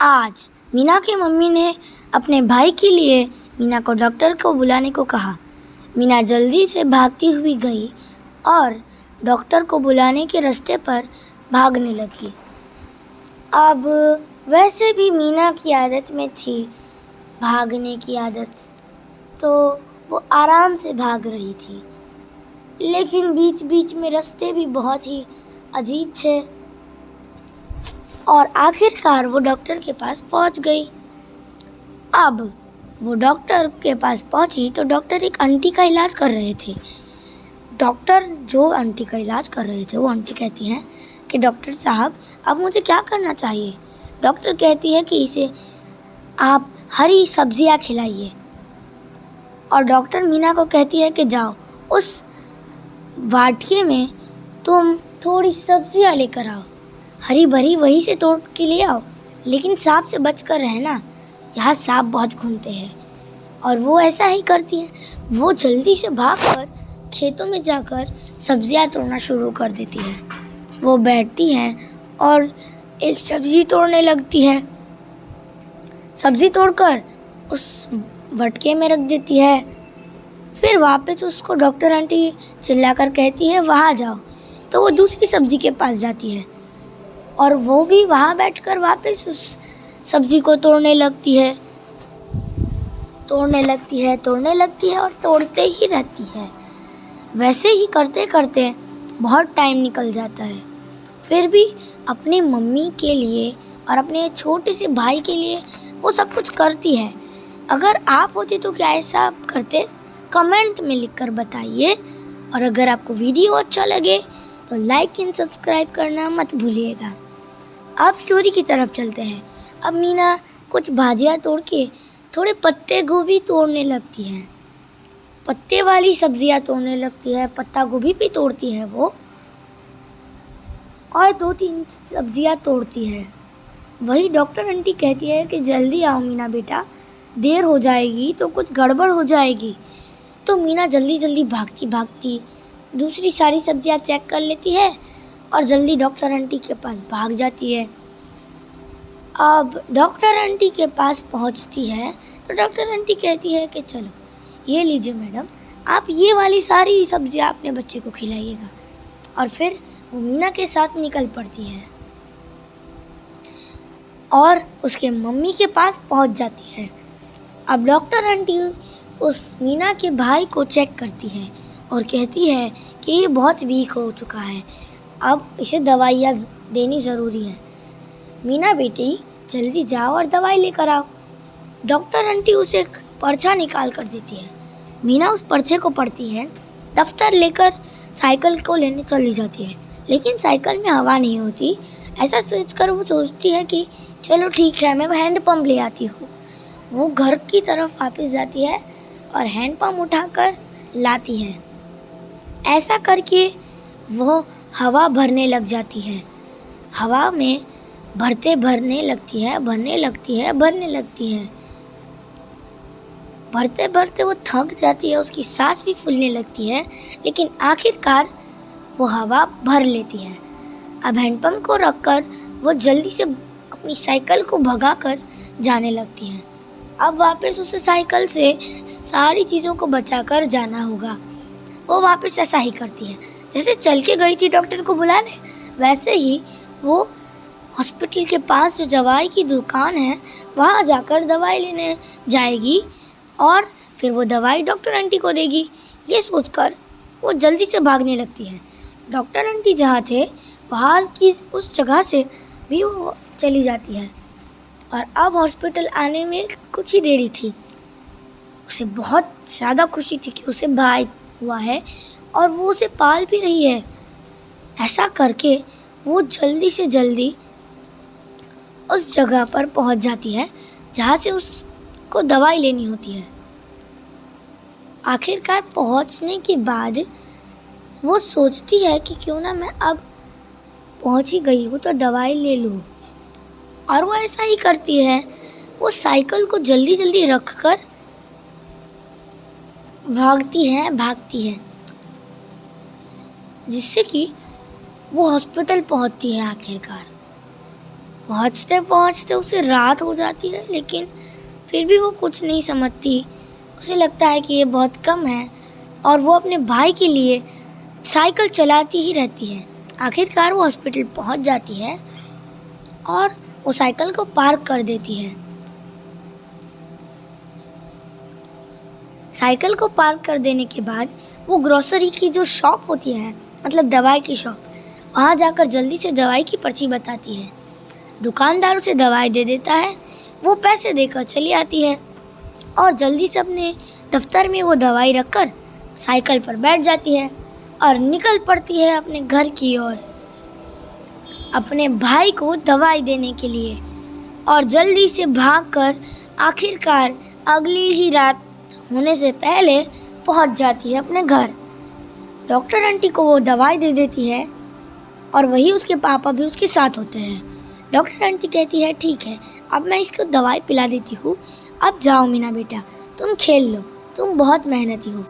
आज मीना की मम्मी ने अपने भाई के लिए मीना को डॉक्टर को बुलाने को कहा। मीना जल्दी से भागती हुई गई और डॉक्टर को बुलाने के रास्ते पर भागने लगी। अब वैसे भी मीना की आदत में थी भागने की आदत, तो वो आराम से भाग रही थी, लेकिन बीच बीच में रास्ते भी बहुत ही अजीब थे और आखिरकार वो डॉक्टर के पास पहुंच गई। अब वो डॉक्टर के पास पहुंची तो डॉक्टर एक आंटी का इलाज कर रहे थे। डॉक्टर जो आंटी का इलाज कर रहे थे वो आंटी कहती हैं कि डॉक्टर साहब, अब मुझे क्या करना चाहिए? डॉक्टर कहती है कि इसे आप हरी सब्जियां खिलाइए और डॉक्टर मीना को कहती है कि जाओ उस वाटिके में तुम थोड़ी सब्जियां लेकर आओ, हरी भरी वहीं से तोड़ के ले आओ, लेकिन सांप से बच कर रहना, यहाँ सांप बहुत घूमते हैं। और वो ऐसा ही करती हैं। वो जल्दी से भागकर खेतों में जाकर सब्जियां तोड़ना शुरू कर देती हैं। वो बैठती हैं और एक सब्जी तोड़ने लगती है। सब्जी तोड़कर उस वटके में रख देती है। फिर वापस उसको डॉक्टर आंटी चिल्लाकर कहती है वहाँ जाओ, तो वो दूसरी सब्जी के पास जाती है और वो भी वहाँ बैठकर वापस उस सब्जी को तोड़ने लगती है और तोड़ते ही रहती है। वैसे ही करते करते बहुत टाइम निकल जाता है। फिर भी अपनी मम्मी के लिए और अपने छोटे से भाई के लिए वो सब कुछ करती है। अगर आप होते तो क्या ऐसा करते? कमेंट में लिखकर बताइए। और अगर आपको वीडियो अच्छा लगे तो लाइक एंड सब्सक्राइब करना मत भूलिएगा। अब स्टोरी की तरफ चलते हैं। अब मीना कुछ भाजियाँ तोड़ के थोड़े पत्ते गोभी तोड़ने लगती है, पत्ते वाली सब्जियाँ तोड़ने लगती है, पत्ता गोभी भी तोड़ती है वो, और 2-3 सब्जियाँ तोड़ती है। वही डॉक्टर आंटी कहती है कि जल्दी आओ मीना बेटा, देर हो जाएगी तो कुछ गड़बड़ हो जाएगी। तो मीना जल्दी जल्दी भागती दूसरी सारी सब्जियाँ चेक कर लेती है और जल्दी डॉक्टर आंटी के पास भाग जाती है। अब डॉक्टर आंटी के पास पहुंचती है तो डॉक्टर आंटी कहती है कि चलो ये लीजिए मैडम, आप ये वाली सारी सब्जियां अपने बच्चे को खिलाइएगा। और फिर वो मीना के साथ निकल पड़ती है और उसके मम्मी के पास पहुंच जाती है। अब डॉक्टर आंटी उस मीना के भाई को चेक करती है और कहती है कि ये बहुत वीक हो चुका है, अब इसे दवाइयाँ देनी ज़रूरी है। मीना बेटी जल्दी जाओ और दवाई लेकर आओ। डॉक्टर आंटी उसे एक पर्चा निकाल कर देती है। मीना उस पर्चे को पढ़ती है, दफ्तर लेकर साइकिल को लेने चली जाती है, लेकिन साइकिल में हवा नहीं होती। ऐसा सोचकर वो सोचती है कि चलो ठीक है, मैं हैंड पंप ले आती हूँ। वो घर की तरफ वापस जाती है और हैंड पंप उठाकर लाती है। ऐसा करके वो हवा भरने लग जाती है। हवा में भरने लगती है। भरते भरते वो थक जाती है, उसकी सांस भी फूलने लगती है, लेकिन आखिरकार वो हवा भर लेती है। अब हैंडपंप को रखकर वो जल्दी से अपनी साइकिल को भगाकर जाने लगती है। अब वापस उसे साइकिल से सारी चीज़ों को बचाकर जाना होगा। वो वापस ऐसा ही करती है, जैसे चल के गई थी डॉक्टर को बुलाने, वैसे ही वो हॉस्पिटल के पास जो दवाई की दुकान है वहाँ जाकर दवाई लेने जाएगी और फिर वो दवाई डॉक्टर आंटी को देगी। ये सोचकर वो जल्दी से भागने लगती है। डॉक्टर आंटी जहाँ थे वहाँ की उस जगह से भी वो चली जाती है और अब हॉस्पिटल आने में कुछ ही देरी थी। उसे बहुत ज़्यादा खुशी थी कि उसे भाई हुआ है और वो उसे पाल भी रही है। ऐसा करके वो जल्दी से जल्दी उस जगह पर पहुंच जाती है जहाँ से उसको दवाई लेनी होती है। आखिरकार पहुंचने के बाद वो सोचती है कि क्यों ना मैं अब पहुंच ही गई हूँ तो दवाई ले लूँ, और वो ऐसा ही करती है। वो साइकिल को जल्दी जल्दी रखकर भागती है जिससे कि वो हॉस्पिटल पहुंचती है आखिरकार। पहुँचते पहुँचते उसे रात हो जाती है, लेकिन फिर भी वो कुछ नहीं समझती। उसे लगता है कि ये बहुत कम है और वो अपने भाई के लिए साइकिल चलाती ही रहती है। आखिरकार वो हॉस्पिटल पहुंच जाती है और वो साइकिल को पार्क कर देती है। साइकिल को पार्क कर देने के बाद वो ग्रोसरी की जो शॉप होती है, मतलब दवाई की शॉप, वहाँ जाकर जल्दी से दवाई की पर्ची बताती है। दुकानदार उसे दवाई दे देता है। वो पैसे देकर चली आती है और जल्दी से अपने दफ्तर में वो दवाई रखकर साइकिल पर बैठ जाती है और निकल पड़ती है अपने घर की ओर, अपने भाई को दवाई देने के लिए। और जल्दी से भागकर आखिरकार अगली ही रात होने से पहले पहुंच जाती है अपने घर। डॉक्टर आंटी को वो दवाई दे देती है और वही उसके पापा भी उसके साथ होते हैं। डॉक्टर आंटी कहती है, ठीक है, अब मैं इसको दवाई पिला देती हूँ, अब जाओ मीना बेटा, तुम खेल लो, तुम बहुत मेहनती हो।